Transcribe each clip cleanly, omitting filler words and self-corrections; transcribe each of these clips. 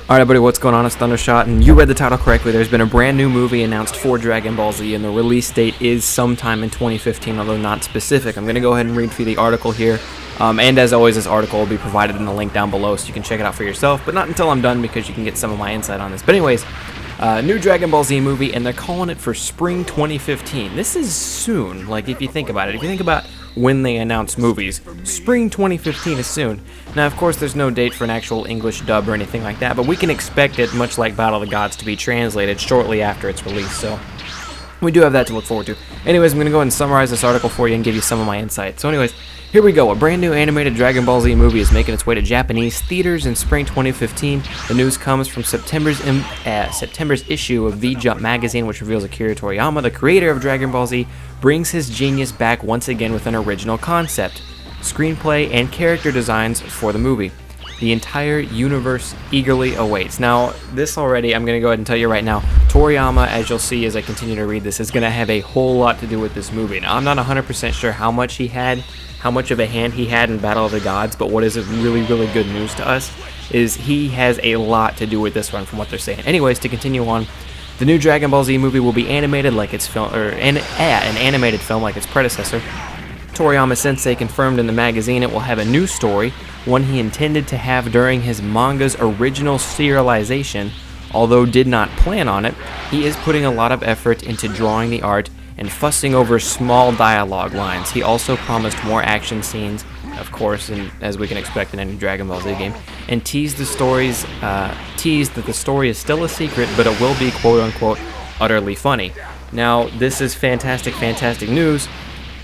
Alright everybody, what's going on? It's Thundershot, and you read the title correctly. There's been a brand new movie announced for Dragon Ball Z, and the release date is sometime in 2015, although not specific. I'm going to go ahead and read for you the article here, and as always, this article will be provided in the link down below, so you can check it out for yourself, but not until I'm done, because you can get some of my insight on this. But anyways, new Dragon Ball Z movie, and they're calling it for spring 2015. This is soon, like if you think about it. If you think about when they announce movies, spring 2015 is soon. Now, of course, there's no date for an actual English dub or anything like that, but we can expect it, much like Battle of the Gods, to be translated shortly after its release, so we do have that to look forward to. Anyways, I'm going to go ahead and summarize this article for you and give you some of my insight. So anyways, here we go. A brand new animated Dragon Ball Z movie is making its way to Japanese theaters in spring 2015. The news comes from September's issue of V-Jump magazine, which reveals Akira Toriyama, the creator of Dragon Ball Z, brings his genius back once again with an original concept, screenplay, and character designs for the movie. The entire universe eagerly awaits. Now, this already, I'm going to go ahead and tell you right now, Toriyama, as you'll see as I continue to read this, is going to have a whole lot to do with this movie. Now, I'm not 100% sure how much of a hand he had in Battle of the Gods, but what is really, really good news to us is he has a lot to do with this one from what they're saying. Anyways, to continue on, the new Dragon Ball Z movie will be animated like its film, or an animated film like its predecessor. Toriyama Sensei confirmed in the magazine it will have a new story, one he intended to have during his manga's original serialization. Although did not plan on it, he is putting a lot of effort into drawing the art and fussing over small dialogue lines. He also promised more action scenes, of course, and as we can expect in any Dragon Ball Z game, and teased that the story is still a secret, but it will be quote-unquote utterly funny. Now, this is fantastic news.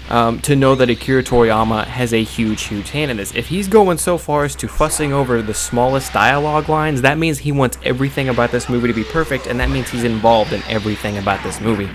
To know that Akira Toriyama has a huge hand in this. If he's going so far as to fussing over the smallest dialogue lines, that means he wants everything about this movie to be perfect, and that means he's involved in everything about this movie.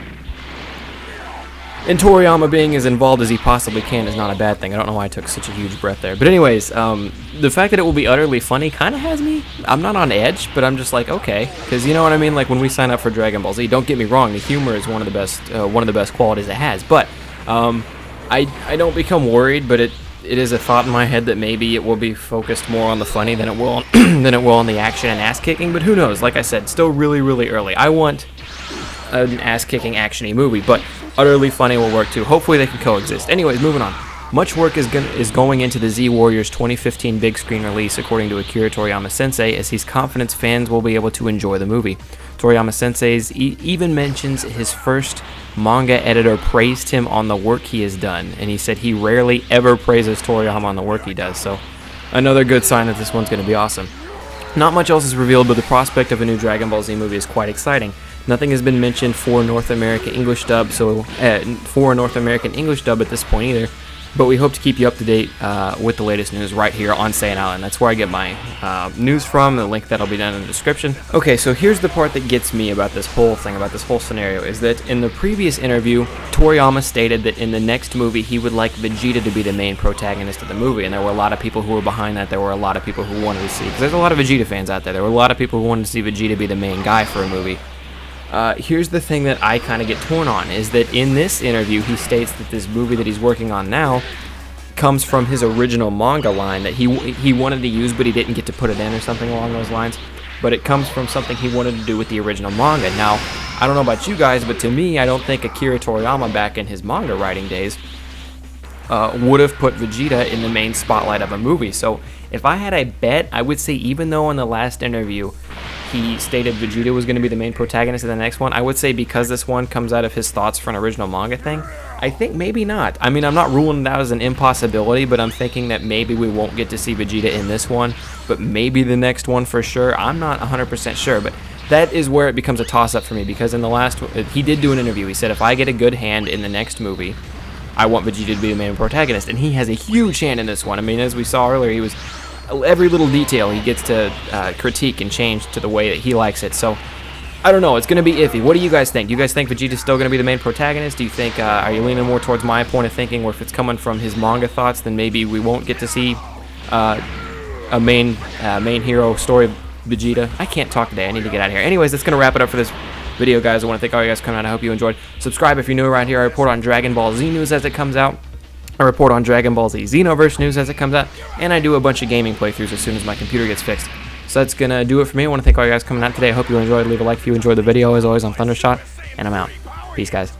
And Toriyama being as involved as he possibly can is not a bad thing. I don't know why I took such a huge breath there. But anyways, the fact that it will be utterly funny kind of has me, I'm not on edge, but I'm just like, okay. Because you know what I mean? Like when we sign up for Dragon Ball Z, don't get me wrong, the humor is one of the best qualities it has. But I don't become worried, but it is a thought in my head that maybe it will be focused more on the funny than it will on the action and ass-kicking, but who knows? Like I said, still really, really early. I want an ass-kicking, action-y movie, but utterly funny will work too. Hopefully they can coexist. Anyways, moving on. Much work is going into the Z Warriors 2015 big screen release, according to Akira Toriyama Sensei, as he's confident fans will be able to enjoy the movie. Toriyama Sensei even mentions his first manga editor praised him on the work he has done, and he said he rarely ever praises Toriyama on the work he does, so another good sign that this one's going to be awesome. Not much else is revealed, but the prospect of a new Dragon Ball Z movie is quite exciting. Nothing has been mentioned for North American English dub, at this point either. But we hope to keep you up to date with the latest news right here on Saiyan Island. That's where I get my news from. The link that'll be down in the description. Okay, so here's the part that gets me about this whole thing, about this whole scenario, is that in the previous interview, Toriyama stated that in the next movie he would like Vegeta to be the main protagonist of the movie, and there were a lot of people who were behind that. There were a lot of people who wanted to see, because there's a lot of Vegeta fans out there. There were a lot of people who wanted to see Vegeta be the main guy for a movie. Here's the thing that I kind of get torn on, is that in this interview he states that this movie that he's working on now comes from his original manga line that he wanted to use, but he didn't get to put it in or something along those lines. But it comes from something he wanted to do with the original manga. Now, I don't know about you guys, but to me, I don't think Akira Toriyama back in his manga writing days would have put Vegeta in the main spotlight of a movie. So if I had a bet, I would say, even though in the last interview he stated Vegeta was going to be the main protagonist of the next one, I would say because this one comes out of his thoughts for an original manga thing, I think maybe not. I mean, I'm not ruling it out as an impossibility, but I'm thinking that maybe we won't get to see Vegeta in this one, but maybe the next one for sure. I'm not 100% sure, but that is where it becomes a toss-up for me, because in the last, he did do an interview. He said, if I get a good hand in the next movie, I want Vegeta to be the main protagonist, and he has a huge hand in this one. I mean, as we saw earlier, he was every little detail he gets to critique and change to the way that he likes it. So I don't know, it's going to be iffy. What do you guys think? Do you guys think Vegeta's still going to be the main protagonist? Do you think, are you leaning more towards my point of thinking, where if it's coming from his manga thoughts, then maybe we won't get to see a main hero story of Vegeta? I can't talk today, I need to get out of here. Anyways, that's going to wrap it up for this video, guys. I want to thank all you guys for coming out. I hope you enjoyed. Subscribe if you're new around here. I report on Dragon Ball Z news as it comes out. I report on Dragon Ball Z Xenoverse news as it comes out, and I do a bunch of gaming playthroughs as soon as my computer gets fixed. So that's going to do it for me. I want to thank all you guys coming out today. I hope you enjoyed. Leave a like if you enjoyed the video. As always, I'm Thundershot, and I'm out. Peace, guys.